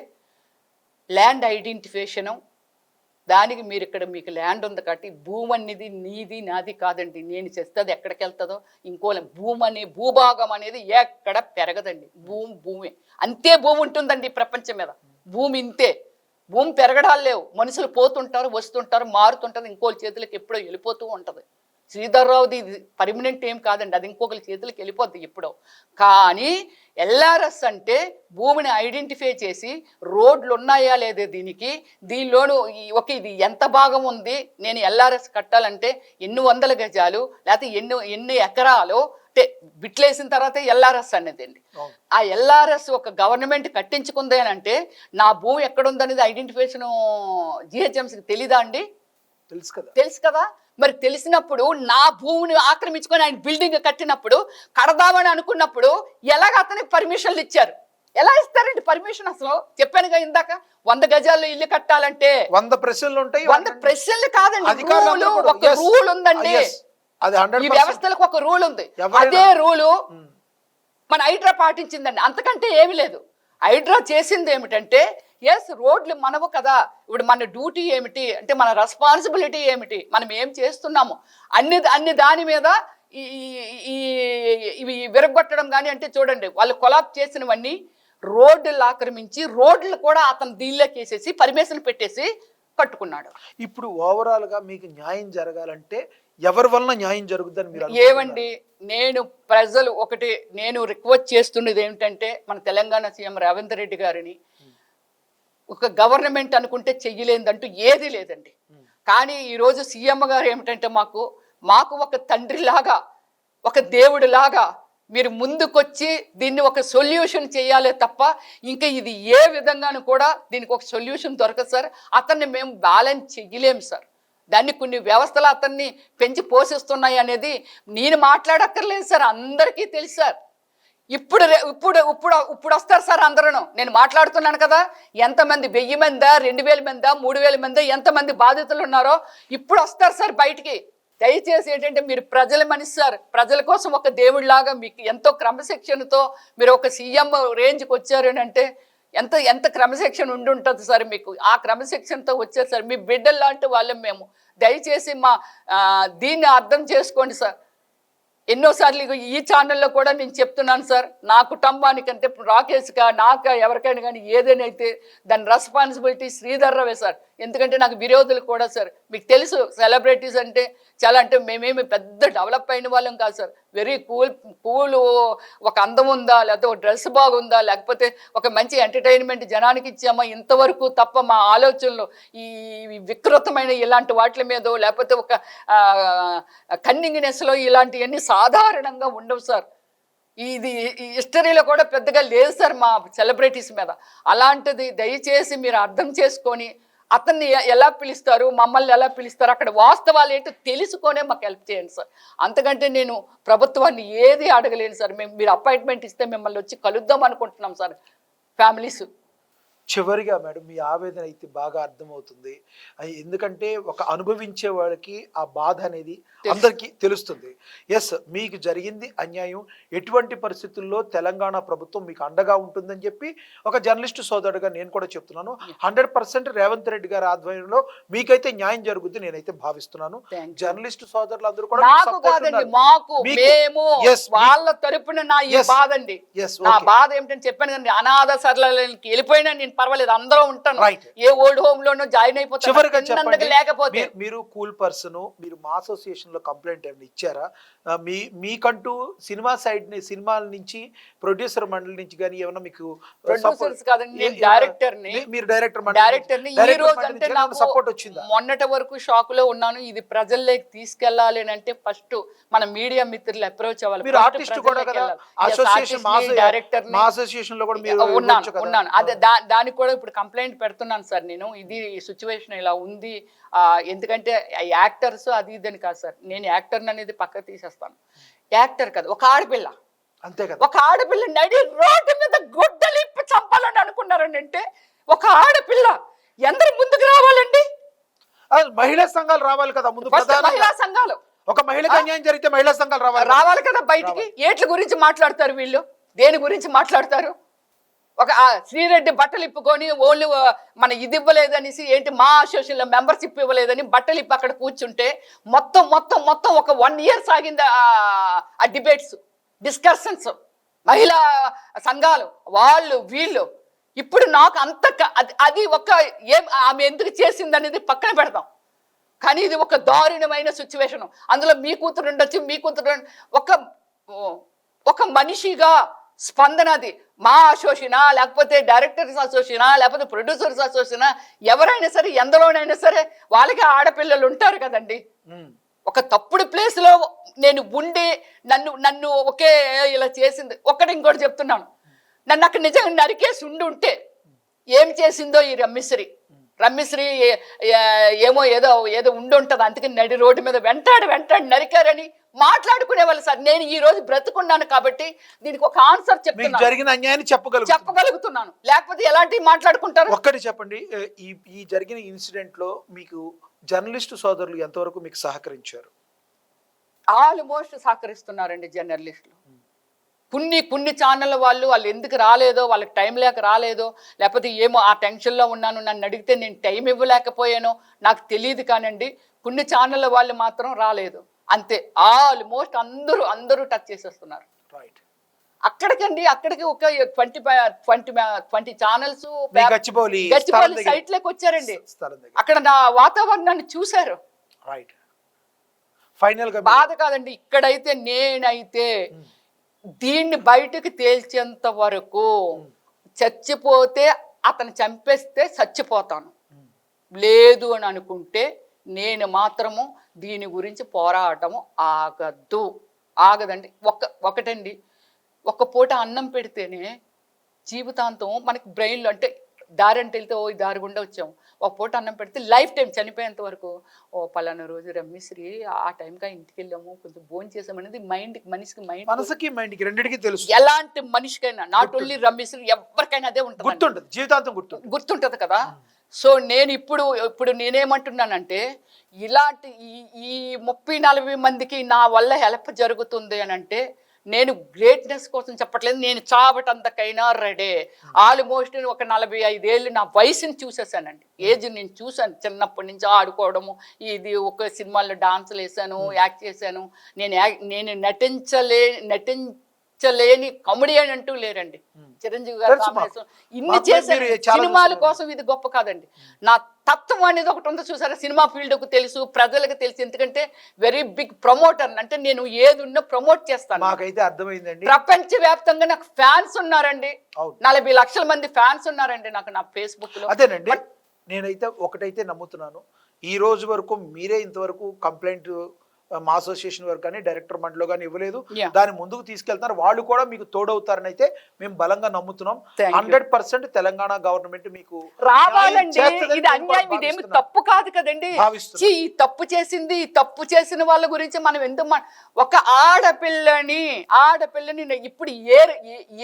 ల్యాండ్ ఐడెంటిఫికేషను. దానికి మీరు ఇక్కడ మీకు ల్యాండ్ ఉంది కాబట్టి భూమి అనేది నీది నాది కాదండి. నేను చేస్తుంది ఎక్కడికి వెళ్తుందో ఇంకో భూభాగం అనేది ఎక్కడ పెరగదండి. భూమి అంతే భూమి ఉంటుందండి ఈ ప్రపంచం మీద. భూమి ఇంతే, భూమి పెరగడాలు లేవు. మనుషులు పోతుంటారు, వస్తుంటారు, మారుతుంటారు, ఇంకోళ్ళ చేతులకు ఎప్పుడో వెళ్ళిపోతూ ఉంటుంది. శ్రీధర్ రావుది ఇది పర్మనెంట్ ఏం కాదండి, అది ఇంకొకరి చేతులకు వెళ్ళిపోద్ది ఎప్పుడో. కానీ ఎల్ఆర్ఎస్ అంటే భూమిని ఐడెంటిఫై చేసి రోడ్లు ఉన్నాయా లేదా, దీనిలోను ఇది ఎంత భాగం ఉంది, నేను ఎల్ఆర్ఎస్ కట్టాలంటే ఎన్ని వందల గజాలు లేకపోతే ఎన్ని ఎకరాలు అంటే బిట్లేసిన తర్వాత ఎల్ఆర్ఎస్ అనేది అండి. ఆ ఎల్ఆర్ఎస్ ఒక గవర్నమెంట్ కట్టించుకుంది అని అంటే నా భూమి ఎక్కడుందనేది ఐడెంటిఫికేషన్ జిహెచ్ఎంసీకి తెలీదా అండి? తెలుసు కదా. మరి తెలిసినప్పుడు నా భూమిని ఆక్రమించుకొని ఆయన బిల్డింగ్ కట్టినప్పుడు కడదామని అనుకున్నప్పుడు ఎలాగ అతనికి పర్మిషన్లు ఇచ్చారు? ఎలా ఇస్తారండి పర్మిషన్? అసలు చెప్పానుగా ఇందాక, 100 గజాల్లో ఇల్లు కట్టాలంటే 100 ప్రశ్నలు ఉంటాయి. 100 ప్రశ్నలు కాదండి, ఒక రూల్ ఉందండి. ఈ వ్యవస్థలకు ఒక రూల్ ఉంది. అదే రూలు మన హైడ్రా పాటించిందండి. అంతకంటే ఏమి లేదు. హైడ్రా చేసింది ఏమిటంటే, ఎస్ రోడ్లు మనవు కదా, ఇప్పుడు మన డ్యూటీ ఏమిటి అంటే మన రెస్పాన్సిబిలిటీ ఏమిటి, మనం ఏం చేస్తున్నాము అన్ని దాని మీద ఇవి విరగొట్టడం కానీ. అంటే చూడండి, వాళ్ళు కొలాప్ చేసినవన్నీ రోడ్లు ఆక్రమించి రోడ్లు కూడా అతను దీనిలోకి వేసేసి పర్మిషన్ పెట్టేసి కట్టుకున్నాడు. ఇప్పుడు ఓవరాల్ గా మీకు న్యాయం జరగాలంటే ఎవరి వలన న్యాయం జరుగుద్దని మీరు ఏమండి? నేను రిక్వెస్ట్ చేస్తున్నది ఏమిటంటే, మన తెలంగాణ సీఎం రేవంత్ రెడ్డి గారిని, ఒక గవర్నమెంట్ అనుకుంటే చెయ్యలేదంటూ ఏది లేదండి. కానీ ఈరోజు సీఎం గారు ఏమిటంటే మాకు ఒక తండ్రిలాగా, ఒక దేవుడిలాగా మీరు ముందుకొచ్చి దీన్ని ఒక సొల్యూషన్ చేయాలే తప్ప ఇంకా ఇది ఏ విధంగానూ కూడా దీనికి ఒక సొల్యూషన్ దొరకదు సార్. అతన్ని మేము బ్యాలెన్స్ చెయ్యలేము సార్. దాన్ని కొన్ని వ్యవస్థలు అతన్ని పెంచి పోషిస్తున్నాయి అనేది నేను మాట్లాడక్కర్లేదు సార్, అందరికీ తెలుసు సార్. ఇప్పుడు వస్తారు సార్ అందరూ. నేను మాట్లాడుతున్నాను కదా, ఎంతమంది 1000 మందా, 2000 మందా, 3000 మందా, ఎంతమంది బాధితులు ఉన్నారో ఇప్పుడు వస్తారు సార్ బయటికి. దయచేసి ఏంటంటే, మీరు ప్రజల మనిషి సార్, ప్రజల కోసం ఒక దేవుడిలాగా మీకు ఎంతో క్రమశిక్షణతో మీరు ఒక సీఎం రేంజ్కి వచ్చారు అని అంటే ఎంత క్రమశిక్షణ ఉంటుంది సార్ మీకు. ఆ క్రమశిక్షణతో వచ్చారు సార్, మీ బిడ్డలు లాంటి వాళ్ళం మేము. దయచేసి దీన్ని అర్థం చేసుకోండి సార్. ఎన్నోసార్లు ఇగో ఈ ఛానల్లో కూడా నేను చెప్తున్నాను సార్, నా కుటుంబానికంటే రాకేష్గా నాక ఎవరికైనా కానీ ఏదైనా అయితే దాని రెస్పాన్సిబిలిటీ శ్రీధర్రావే సార్. ఎందుకంటే నాకు విరోధులు కూడా సార్, మీకు తెలుసు సెలబ్రిటీస్ అంటే చాలా, అంటే మేమేమి పెద్ద డెవలప్ అయిన వాళ్ళం కాదు సార్. వెరీ కూల్ ఒక అందం ఉందా, లేకపోతే ఒక డ్రెస్ బాగుందా, లేకపోతే ఒక మంచి ఎంటర్టైన్మెంట్ జనానికి ఇచ్చామా, ఇంతవరకు తప్ప మా ఆలోచనలు ఈ వికృతమైన ఇలాంటి వాటి మీదో, లేకపోతే ఒక కన్నింగ్నెస్లో ఇలాంటివన్నీ సాధారణంగా ఉండవు సార్. ఇది హిస్టరీలో కూడా పెద్దగా లేదు సార్ మా సెలబ్రిటీస్ మీద. అలాంటిది దయచేసి మీరు అర్థం చేసుకొని అతన్ని ఎలా పిలుస్తారు, మమ్మల్ని ఎలా పిలుస్తారు, అక్కడ వాస్తవాలు ఏంటో తెలుసుకొనే మాకు హెల్ప్ చేయండి సార్. అంతకంటే నేను ప్రభుత్వాన్ని ఏది అడగలేను సార్. మీరు అపాయింట్మెంట్ ఇస్తే మిమ్మల్ని వచ్చి కలుద్దాం అనుకుంటున్నాం సార్ ఫ్యామిలీస్. చివరిగా మేడం మీ ఆవేదన అయితే బాగా అర్థమవుతుంది. ఎందుకంటే ఒక అనుభవించే వాళ్ళకి ఆ బాధ అనేది అందరికీ తెలుస్తుంది. ఎస్, మీకు జరిగింది అన్యాయం, ఎటువంటి పరిస్థితుల్లో తెలంగాణ ప్రభుత్వం మీకు అండగా ఉంటుందని చెప్పి ఒక జర్నలిస్టు సోదరుడుగా నేను కూడా చెప్తున్నాను. 100% రేవంత్ రెడ్డి గారి ఆధ్వర్యంలో మీకైతే న్యాయం జరుగుతుంది నేనైతే భావిస్తున్నాను. జర్నలిస్టు సోదరులు అందరూ కూడా వాళ్ళ తరపున నా ఈ బాధ అండి. నా బాధ ఏమిటని చెప్పాను కదండి, అనాథ సరళకి వెళ్ళిపోయినా నేను పర్వాలేదు, అందరూ ఉంటాను, ఏ ఓల్డ్ హోమ్ లోనో జాయిన్ అయిపోతాను. లేకపోతే మీరు కూల్ పర్సన్, మీరు మా అసోసియేషన్ లో కంప్లైంట్ ఏమైనా ఇచ్చారా? మీకంటూ సినిమా సైడ్ సినిమాల నుంచి ప్రొడ్యూసర్ మండలి నుంచి కానీ ఏమైనా మీకు సపోర్ట్ వచ్చిందా? మొన్నటి వరకు షాక్ లో ఉన్నాను. ఇది ప్రజల్లోకి తీసుకెళ్లాలి అంటే ఫస్ట్ మన మీడియా మిత్రులు అప్రోచ్ అవ్వాలి. మీరు ఆర్టిస్ట్ కూడా కదా, అసోసియేషన్ డైరెక్టర్ మా అసోసియేషన్ లో కూడా మీరు ఉన్నాను. అదే దానికి కూడా ఇప్పుడు కంప్లైంట్ పెడుతున్నాను సార్ నేను. ఇది సిచ్యువేషన్ ఇలా ఉంది, ఎందుకంటే యాక్టర్స్ అది ఇదని కాదు సార్. నేను యాక్టర్ అనేది పక్క తీసేస్తాను. యాక్టర్ కదా, ఒక ఆడపిల్ల, అంతే కదా, ఒక ఆడపిల్ల నడి రోడ్డు మీద గుడ్డలు ఇప్పి చంపాలని అనుకున్నారండి. అంటే ఒక ఆడపిల్ల ఎందరు ముందుకు రావాలండి? మహిళా సంఘాలు రావాలి కదా ముందు. మహిళా సంఘాలు, ఒక మహిళకు అన్యాయం జరిగితే మహిళా సంఘాలు రావాలి కదా బయటికి. ఏట్ల గురించి మాట్లాడతారు వీళ్ళు, దేని గురించి మాట్లాడతారు? ఒక శ్రీరెడ్డి బట్టలు ఇప్పుకొని ఓన్లీ మన ఇది ఇవ్వలేదనేసి, ఏంటి మా అసోసియేషన్లో మెంబర్షిప్ ఇవ్వలేదని బట్టలు ఇప్పి అక్కడ కూర్చుంటే మొత్తం మొత్తం మొత్తం ఒక 1 year సాగింది ఆ డిబేట్స్, డిస్కషన్స్, మహిళా సంఘాలు వాళ్ళు వీళ్ళు. ఇప్పుడు నాకు అంత అది ఒక ఆమె ఎందుకు చేసింది అనేది పక్కన పెడతాం, కానీ ఇది ఒక దారుణమైన సిచ్యువేషన్. అందులో మీ కూతురు ఉండొచ్చు, మీ కూతురు ఒక మనిషిగా స్పందనది మా అసోసియేషనా, లేకపోతే డైరెక్టర్స్ అసోసియేషనా, లేకపోతే ప్రొడ్యూసర్స్ అసోసియేషనా, ఎవరైనా సరే ఎందులోనైనా సరే వాళ్ళకి ఆడపిల్లలు ఉంటారు కదండి. ఒక తప్పుడు ప్లేస్ లో నేను ఉండి నన్ను ఒకే ఇలా చేసింది. ఇంకోటి చెప్తున్నాను, నన్ను అక్కడ నిజంగా నరికేసి ఉంటే ఏం చేసిందో ఈ రమ్మిశ్రీ ఏమో ఏదో ఉండి ఉంటుంది, అందుకే నడి రోడ్డు మీద వెంటాడి నరికారని మాట్లాడుకునే వాళ్ళు సార్. నేను ఈ రోజు బ్రతుకున్నాను కాబట్టి దీనికి ఒక ఆన్సర్ చెప్తున్నాను, జరిగిన అన్యాయాన్ని చెప్పగలుగుతున్నాను. లేకపోతే ఎలాంటివి మాట్లాడుకుంటారు? ఒక్కటి చెప్పండి, ఈ జరిగిన ఇన్సిడెంట్ లో మీకు జర్నలిస్టు సోదరులు ఎంతవరకు మీకు సహకరించారు? ఆల్మోస్ట్ సహకరిస్తున్నారండి జర్నలిస్టులు. కొన్ని ఛానళ్ళ వాళ్ళు ఎందుకు రాలేదో, వాళ్ళకి టైం లేక రాలేదో, లేకపోతే ఏమో ఆ టెన్షన్లో ఉన్నాను, నన్ను అడిగితే నేను టైం ఇవ్వలేకపోయానో నాకు తెలియదు. కానండి కొన్ని ఛానళ్ళ వాళ్ళు మాత్రం రాలేదు, అంతే. ఆల్మోస్ట్ అందరూ టచ్ చేసేస్తున్నారు. అక్కడికి ఒక 20 ఛానల్స్ గచ్చిబౌలి సైట్లోకి వచ్చారండి. అక్కడ నా వాతావరణాన్ని చూశారు. బాధ కాదండి. ఇక్కడైతే నేనైతే దీన్ని బయటకు తేల్చేంత వరకు చచ్చిపోతే అతను చంపేస్తే చచ్చిపోతాను, లేదు అని అనుకుంటే నేను మాత్రము దీని గురించి పోరాటము ఆగదండి. ఒకటండి, ఒక్క పూట అన్నం పెడితేనే జీవితాంతం మనకి బ్రెయిన్లో, అంటే దారి అంటే వెళ్తే ఈ దారి గుండా వచ్చాము, ఒక పూట అన్నం పెడితే లైఫ్ టైం చనిపోయేంత వరకు పలానా రోజు రమ్మిశ్రీ ఆ టైంగా ఇంటికి వెళ్ళాము, కొంచెం భోజనం చేసామనేది మనసుకి మైండ్కి రెండింటికి తెలుసు. ఎలాంటి మనిషికైనా, నాట్ ఓన్లీ రమ్మిశ్రీ, ఎవరికైనా అదే ఉంటుంది, జీవితాంతం గుర్తుంటది కదా. సో నేను ఇప్పుడు నేనేమంటున్నానంటే, ఇలాంటి ఈ 30-40 మందికి నా వల్ల హెల్ప్ జరుగుతుంది అని అంటే నేను గ్రేట్నెస్ కోసం చెప్పట్లేదు, నేను చావటంతకైనా రెడీ. ఆల్మోస్ట్ ఒక 45 ఏళ్ళు నా వయసుని చూసేసానండి, ఏజ్ నేను చూసాను. చిన్నప్పటి నుంచి ఆడుకోవడము, ఇది ఒక సినిమాల్లో డాన్సులు వేసాను, యాక్ట్ చేశాను. నేను నటించలేని కమెడియన్ అంటూ లేరండి. చిరంజీవి గారు కాంబినేషన్ ఇన్ని చేశారు సినిమాల కోసం, ఇది గొప్ప కాదండి. నా తత్వం అనేది ఒకటి ఉందో చూసారా, సినిమా ఫీల్డ్కు తెలుసు, ప్రజలకు తెలుసు. ఎందుకంటే వెరీ బిగ్ ప్రమోటర్, అంటే నేను ఏది ఉన్నా ప్రమోట్ చేస్తాను. మాకైతే అర్థమైందండి, ప్రపంచవ్యాప్తంగా నాకు ఫ్యాన్స్ ఉన్నారండి, 40 లక్షల మంది ఫ్యాన్స్ ఉన్నారండి నాకు నా ఫేస్బుక్ లో. అదేనండి. నేనైతే ఒకటైతే నమ్ముతున్నాను, ఈ రోజు వరకు మీరే ఇంతవరకు కంప్లైంట్ మా అసోసియేషన్ వరకు కానీ డైరెక్టర్ మండలిలో కానీ ఇవ్వలేదు. దాన్ని ముందుకు తీసుకెళ్తున్నారు, వాళ్ళు కూడా మీకు తోడవుతారని అయితే మేము బలంగా నమ్ముతున్నాం. 100% తెలంగాణ గవర్నమెంట్ మీకు రావాలండి. ఇది అన్యాయం, ఇదేమి తప్పు కాదు కదండి. ఈ తప్పు చేసింది, ఈ తప్పు చేసిన వాళ్ళ గురించి మనం ఎందుకు ఒక ఆడపిల్లని ఇప్పుడు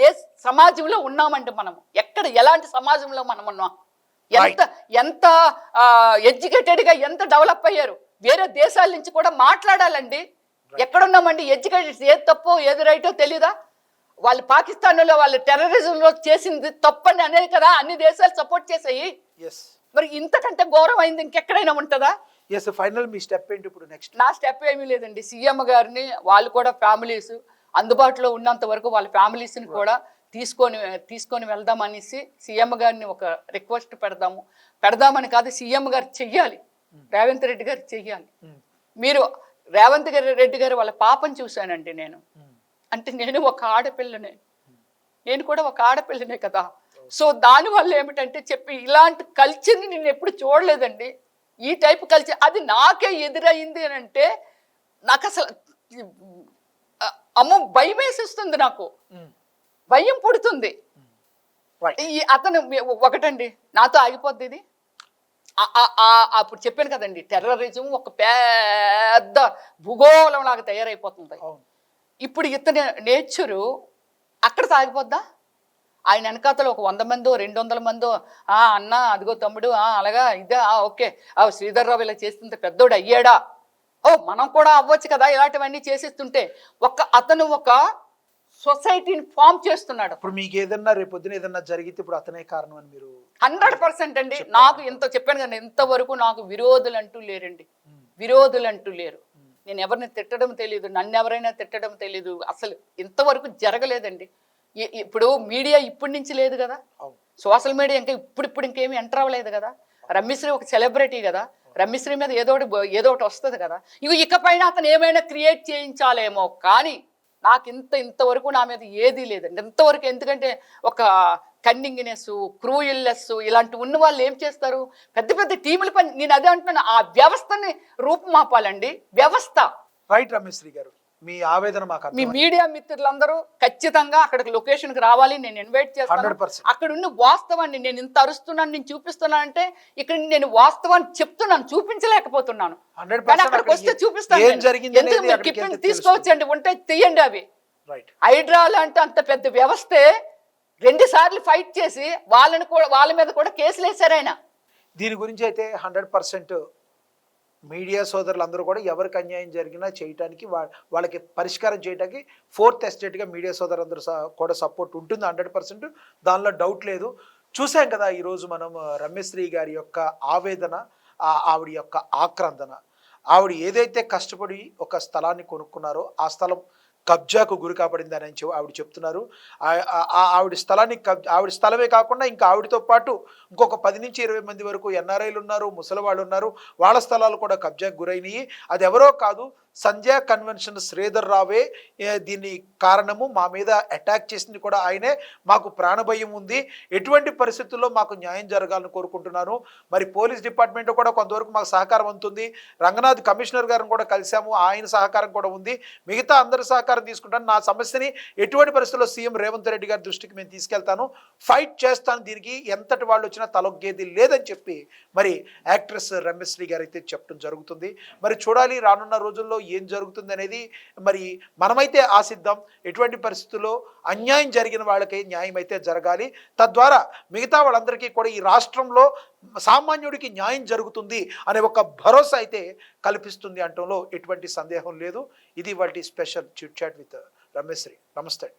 ఏ సమాజంలో ఉన్నామంటే మనము, ఎక్కడ ఎలాంటి సమాజంలో మనం ఉన్నాం, ఎంత ఎడ్యుకేటెడ్ గా ఎంత డెవలప్ అయ్యారు. వేరే దేశాల నుంచి కూడా మాట్లాడాలండి. ఎక్కడున్నామండి ఎడ్యుకేటెడ్, ఏది తప్పో ఏది రైటో తెలీదా? వాళ్ళు పాకిస్తాన్లో వాళ్ళు టెర్రరిజంలో చేసింది తప్పని అనే కదా అన్ని దేశాలు సపోర్ట్ చేసాయి. మరి ఇంతకంటే ఘోరం అయింది ఇంకెక్కడైనా ఉంటుందా? ఫైనల్ మీ స్టెప్ ఏంటి ఇప్పుడు నెక్స్ట్? నా స్టెప్ ఏమీ లేదండి, సీఎం గారిని వాళ్ళు కూడా ఫ్యామిలీస్ అందుబాటులో ఉన్నంత వరకు వాళ్ళ ఫ్యామిలీస్ని కూడా తీసుకొని వెళ్దాం అనేసి సీఎం గారిని ఒక రిక్వెస్ట్ పెడదామని కాదు, సీఎం గారు చెయ్యాలి, రేవంత్ రెడ్డి గారు చెయ్యాలి. మీరు రేవంత్ రెడ్డి గారు వాళ్ళ పాపను చూశానండి నేను, అంటే నేను ఒక ఆడపిల్లనే, నేను కూడా ఒక ఆడపిల్లనే కదా. సో దానివల్ల ఏమిటంటే చెప్పి ఇలాంటి కల్చర్ని నేను ఎప్పుడు చూడలేదండి, ఈ టైప్ కల్చర్. అది నాకే ఎదురైంది అని అంటే నాకు అసలు అమ్మో భయం వేసేస్తుంది, నాకు భయం పుడుతుంది. అతను ఒకటండి నాతో ఆగిపోద్ది ఇది. అప్పుడు చెప్పాను కదండి, టెర్రరిజం ఒక పెద్ద భూగోళం లాగా తయారైపోతుంది. ఇప్పుడు ఇతని నేచరు అక్కడ సాగిపోద్దా? ఆయన వెనకాతలు ఒక 100 మందో 200 మందో, అన్న అదిగో తమ్ముడు, అలాగా ఇదే, ఓకే, శ్రీధర్రావు ఇలా చేస్తుంటే పెద్దోడు అయ్యాడా, మనం కూడా అవ్వచ్చు కదా ఇలాంటివన్నీ చేసేస్తుంటే. అతను ఒక సొసైటీని ఫామ్ చేస్తున్నాడు. ఇప్పుడు మీకు ఏదన్నా రేపొద్దున ఏదన్నా జరిగితే ఇప్పుడు అతనే కారణం అని మీరు 100% అండి. నాకు ఇంత చెప్పాను కదా, ఇంతవరకు నాకు విరోధులు అంటూ లేరండి, విరోధులు అంటూ లేరు. నేను ఎవరిని తిట్టడం తెలీదు, నన్ను ఎవరైనా తిట్టడం తెలీదు, అసలు ఇంతవరకు జరగలేదండి. ఇప్పుడు మీడియా ఇప్పటి నుంచి లేదు కదా, సోషల్ మీడియా ఇంకా ఇప్పుడు ఇంకేమి ఎంటర్ అవ్వలేదు కదా. రమ్యశ్రీ ఒక సెలబ్రిటీ కదా, రమ్యశ్రీ మీద ఏదో ఒకటి వస్తుంది కదా. ఇకపైన అతను ఏమైనా క్రియేట్ చేయించాలేమో, కానీ నాకు ఇంతవరకు నా మీద ఏదీ లేదండి ఇంతవరకు. ఎందుకంటే ఒక కన్నింగ్నెస్, క్రూయల్నెస్ ఇలాంటి ఉన్న వాళ్ళు ఏం చేస్తారు, పెద్ద పెద్ద టీముల పని. నేను అదే అంటున్నాను, ఆ వ్యవస్థని రూపుమాపాలండి, వ్యవస్థ. రైట్ రమేశ్రీ గారు, మీ ఆవేదన మాకు మీ మీడియా మిత్రులందరూ ఖచ్చితంగా అక్కడికి లొకేషన్కి రావాలి, నేను ఇన్వైట్ చేస్తాను. అక్కడ ఉన్న వాస్తవాన్ని, నేను ఇంత అరుస్తున్నాను, నేను చూపిస్తున్నానంటే ఇక్కడ నేను వాస్తవాన్ని చెప్తున్నాను, చూపించలేకపోతున్నాను. కానీ అక్కడికి వస్తే చూపిస్తాను. తీసుకోవచ్చండి, ఉంటే తీయండి. అవి హైడ్రా లాంటి అంత పెద్ద వ్యవస్థే 2 సార్లు ఫైట్ చేసి వాళ్ళ మీద కూడా కేసులు వేశారు ఆయన. దీని గురించి అయితే 100% మీడియా సోదరులందరూ కూడా ఎవరికి అన్యాయం జరిగినా చేయడానికి, వాళ్ళకి పరిష్కారం చేయడానికి 4th ఎస్టేట్గా మీడియా సోదరులందరూ కూడా సపోర్ట్ ఉంటుంది 100%. దానిలో డౌట్ లేదు. చూసాం కదా ఈరోజు మనం రమ్యశ్రీ గారి యొక్క ఆవేదన, ఆవిడ యొక్క ఆక్రందన. ఆవిడ ఏదైతే కష్టపడి ఒక స్థలాన్ని కొనుక్కున్నారో ఆ స్థలం కబ్జాకు గురి కాబడింది అని ఆవిడ చెప్తున్నారు. ఆవిడ స్థలమే కాకుండా ఇంకా ఆవిడతో పాటు ఇంకొక 10 నుంచి 20 మంది వరకు ఎన్ఆర్ఐలు ఉన్నారు, ముసలి వాళ్ళు ఉన్నారు, వాళ్ళ స్థలాలు కూడా కబ్జాకు గురైనవి. అది ఎవరో కాదు, సంజయ్ కన్వెన్షన్ శ్రీధర్ రావే దీన్ని కారణము. మా మీద అటాక్ చేసింది కూడా ఆయనే. మాకు ప్రాణభయం ఉంది, ఎటువంటి పరిస్థితుల్లో మాకు న్యాయం జరగాలని కోరుకుంటున్నాను. మరి పోలీస్ డిపార్ట్మెంట్ కూడా కొంతవరకు మాకు సహకారం ఉంటుంది. రంగనాథ్ కమిషనర్ గారిని కూడా కలిసాము, ఆయన సహకారం కూడా ఉంది. మిగతా అందరి సహకారం తీసుకుంటాను. నా సమస్యని ఎటువంటి పరిస్థితుల్లో సీఎం రేవంత్ రెడ్డి గారి దృష్టికి మేము తీసుకెళ్తాను, ఫైట్ చేస్తాను. దీనికి ఎంతటి వాళ్ళు వచ్చినా తలొగ్గేది లేదని చెప్పి మరి యాక్ట్రెస్ రమ్యశ్రీ గారు అయితే చెప్పడం జరుగుతుంది. మరి చూడాలి రానున్న రోజుల్లో ఏం జరుగుతుంది అనేది. మరి మనమైతే ఆశిద్దాం, ఎటువంటి పరిస్థితుల్లో అన్యాయం జరిగిన వాళ్ళకి న్యాయం అయితే జరగాలి. తద్వారా మిగతా వాళ్ళందరికీ కూడా ఈ రాష్ట్రంలో సామాన్యుడికి న్యాయం జరుగుతుంది అనే ఒక భరోసా అయితే కల్పిస్తుంది అనటంలో ఎటువంటి సందేహం లేదు. ఇది వాటి special chit chat with Rameshri. నమస్తే.